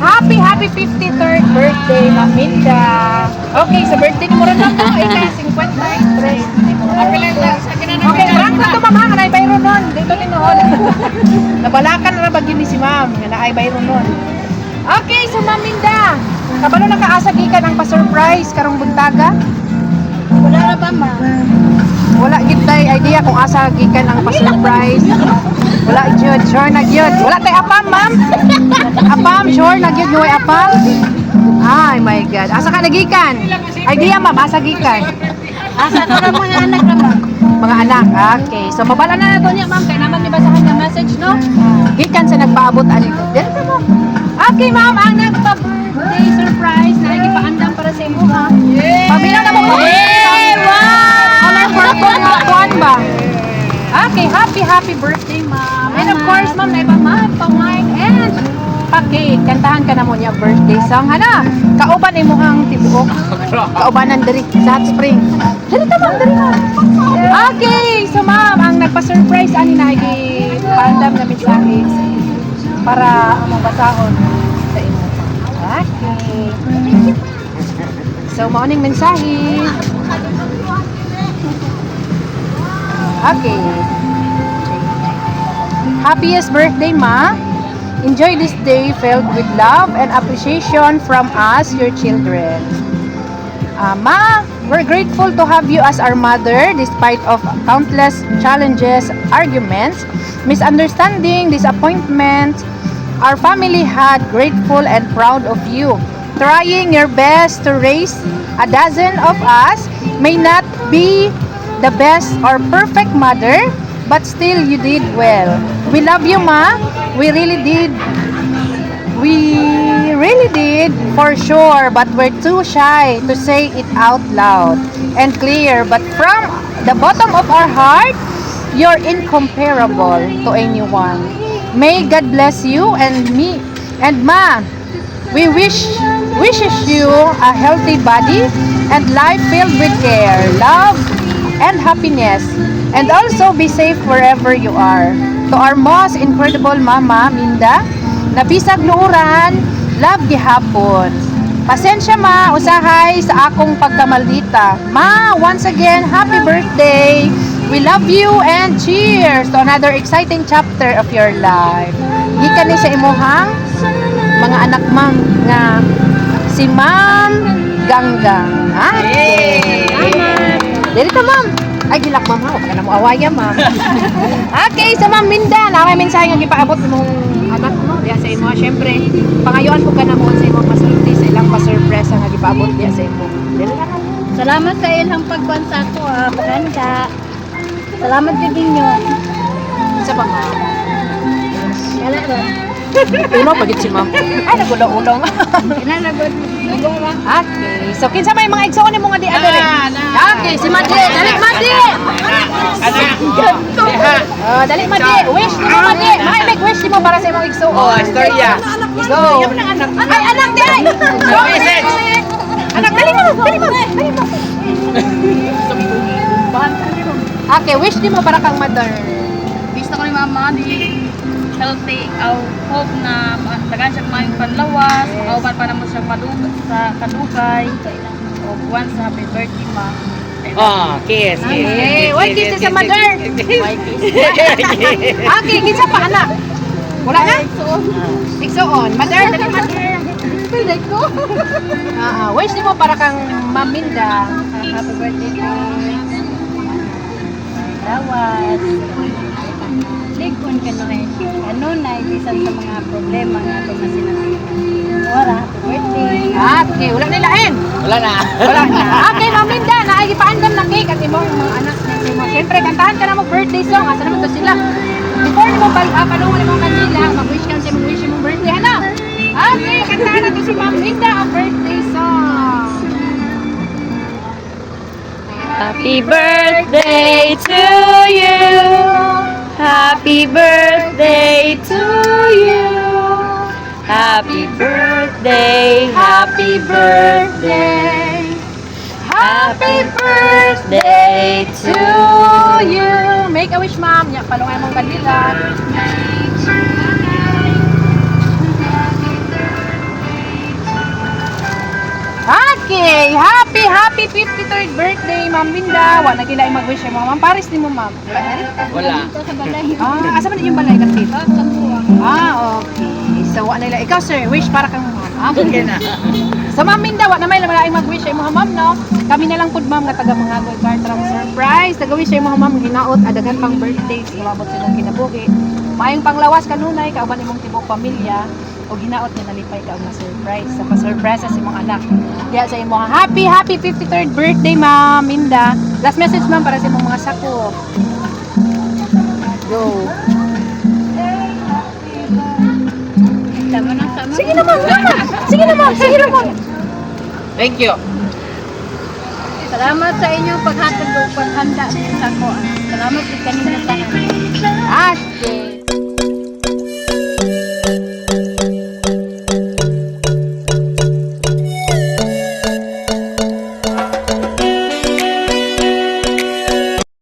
Happy 53rd birthday, Ma'am Minda. Okay, sa birthday mo rin lang ako. Ika, 53. Okay, brang ko ito, Ma'am. Kanay bayro nun. Dito din noon. Nabalakan na ba yun ni si Ma'am? Kanay bayro nun. Okay, so Ma'am Minda. Kabalo nakaasa gikan ang pa-surprise karong buntaga? Wala na ba, ma? Wala gid tay idea kung asa gikan ang pa-surprise. Wala gyud, sure na gyud. Wala tay apam, Ma'am. Apam, sure na gyud way apam. Ay my god. Asa ka nagikan? Idea, Ma'am, asa gikan? Asa ko na mga anak naman. Mga anak. Okay. So mabala na nato niya, Ma'am, kay naman nibasahan nga message, no? Gikan sa nagpaabot ani ko. Dito mo. Okay, Ma'am, ang nagpa-birthday surprise na ipaandam para sa imo, ha. Pabilang na mo. Kuan ba? Okay, happy birthday, Ma'am. And of course, Ma'am, na ipa-map, pa-wine, and pa-cake. Kantahan ka na mo niya birthday song. Hana, kauban ay muhang tibuok. Kaubanan dari sa hot spring. Dali ka, Ma'am, dali, Ma'am. Okay, so Ma'am, ang nagpa-surprise ani na i-paandam na mensahe para mabasahon sa inyo. Okay. So, mauning mensahe. Okay. Happiest birthday, Ma. Enjoy this day filled with love and appreciation from us, your children. Ma, we're grateful to have you as our mother despite of countless challenges, arguments, misunderstanding, disappointment. Our family had grateful and proud of you. Trying your best to raise a dozen of us may not be the best or perfect mother, but still you did well. We love you, Ma. We really did for sure, but we're too shy to say it out loud and clear. But from the bottom of our heart, you're incomparable to anyone. May God bless you and me and Ma. We wishes you a healthy body and life filled with care, love, and happiness, and also be safe wherever you are. To our most incredible Mama Minda, nabisag luuran, love gihapon. Pasensya, Ma, usahay sa akong pagkamaldita. Ma, once again, happy birthday. We love you and cheers to another exciting chapter of your life. Gikan ni sa imuhang mga anak, Ma'am, nga si Ma'am Ganggang. Okay. Dito, Ma'am. Ay, gilak, Ma'am, ha? Huwag ka na mo awaya, Ma'am. Okay, sa Ma'am Minda, na may mensahe nga ipaabot mong anak mo. Diya sa imo, syempre, pangayuan ko ka na mo sa imong masulti sa ilang pa-surprise nga ipaabot diya sa imo. Dili na, Ma'am. Salamat sa ilang pagkwansa ko, maganda. Salamat din nyo. Isa pa, Ma'am. Wala ba? Uno, pagit si Ma'am. Ay, nagulo-ulong. Kinalagod. Okay. So, kinsa may mga igsoon ni mo nga di adere? Okay, si Madi. Dali, Madi! Dali, Madi. Wish ni mo, Madi. Make wish ni mo para sa imong igsoon. Oh, istorya. Go. Ay, anak, di ay! Anak, dali mo, dali mo, dali mo. Okay, wish ni mo para kang mother. Gusto ko ni Mama di healthy. Hope na tagaan siya kumain panlawas. Makauban pa naman siya sa kadugay. O buwan sa happy birthday, Ma. Oh, kiss. Okay, one kiss sa mother. Okay, kinsa pa, anak? Wala na? Igsoon. Mother, dali, mother. Pilay ko. Wish ni mo para kang Ma'am Minda. Happy birthday, Ma. Lawas. Ligon ka na rin. Ano na, ibisan sa mga problema nga ito na sinasabi. Wala, happy birthday. Okay, wala nilain. Wala na. Wala na. Okay, Ma'am Minda, naipaandam na cake at imong mga anak mo. Siyempre, kantahan ka na mo birthday song. Asa naman to sila. Before mo palungan mo kanila, mag-wish ka sa wish mong birthday, ano? Okay, kantahan natin si Ma'am Minda ang birthday song. Happy birthday to you. Happy birthday to you. Happy birthday, happy birthday. Happy birthday to You. Make a wish, Ma'am. Ya, palungan mong kanila. Okay, happy 53rd birthday, Ma'am Linda. Wa na kila mag-wish mo, Ma'am. Paris ni mo, Ma'am. Wala na rin? Wala. Asa man yung balay ng tito? Okay. So, wa na nila. Ikaw, sir, wish para kang Ma'am. Okay na. Sa Ma'am Linda, wa na may laing mag-wish ay mga Ma'am, no? Kami na lang pud, Ma'am, nga taga mga gold card from surprise. Taga-wish ay mga Ma'am, hinaot, adagan pang birthday. Sumabot silang kinabuhi. Maayong panglawas kanunay, kauban imong tibok pamilya. O hinaot nga nalipay ka na surprise. Sa pa-surprise sa imong anak. Kaya sa imong happy 53rd birthday, Ma'am Linda. Last message, Ma'am, para sa imong mga sakop. Go. Sige na, Ma'am. Sige na, Ma'am. Sige na, Ma'am. Thank you. Salamat sa inyong paghatag o paghanda sa ako. Salamat din kanina.